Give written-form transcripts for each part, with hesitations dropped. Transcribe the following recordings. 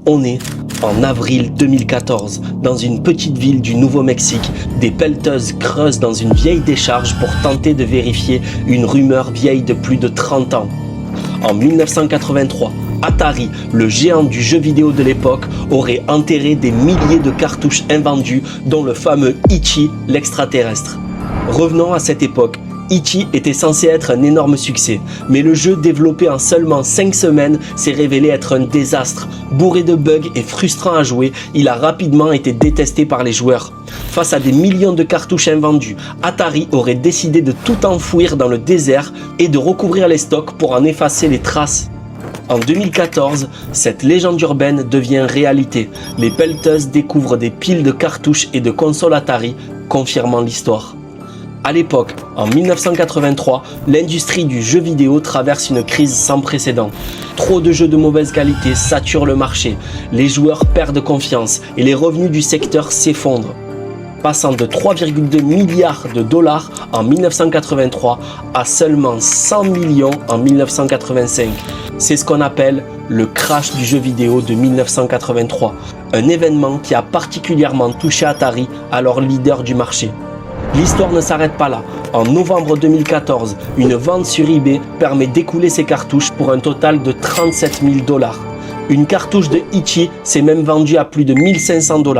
On est en avril 2014, dans une petite ville du Nouveau-Mexique. Des pelleteuses creusent dans une vieille décharge pour tenter de vérifier une rumeur vieille de plus de 30 ans. En 1983, Atari, le géant du jeu vidéo de l'époque, aurait enterré des milliers de cartouches invendues, dont le fameux E.T. l'extraterrestre. Revenons à cette époque. E.T. était censé être un énorme succès, mais le jeu développé en seulement 5 semaines s'est révélé être un désastre. Bourré de bugs et frustrant à jouer, il a rapidement été détesté par les joueurs. Face à des millions de cartouches invendues, Atari aurait décidé de tout enfouir dans le désert et de recouvrir les stocks pour en effacer les traces. En 2014, cette légende urbaine devient réalité. Les pelleteuses découvrent des piles de cartouches et de consoles Atari, confirmant l'histoire. À l'époque, en 1983, l'industrie du jeu vidéo traverse une crise sans précédent. Trop de jeux de mauvaise qualité saturent le marché, les joueurs perdent confiance et les revenus du secteur s'effondrent. Passant de 3,2 milliards de dollars en 1983 à seulement 100 millions en 1985. C'est ce qu'on appelle le crash du jeu vidéo de 1983, un événement qui a particulièrement touché Atari, alors leader du marché. L'histoire ne s'arrête pas là. En novembre 2014, une vente sur eBay permet d'écouler ces cartouches pour un total de 37 000 $. Une cartouche de E.T. s'est même vendue à plus de 1500 $.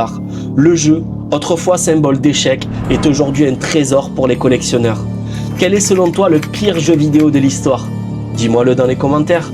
Le jeu, autrefois symbole d'échec, est aujourd'hui un trésor pour les collectionneurs. Quel est selon toi le pire jeu vidéo de l'histoire? Dis-moi-le dans les commentaires.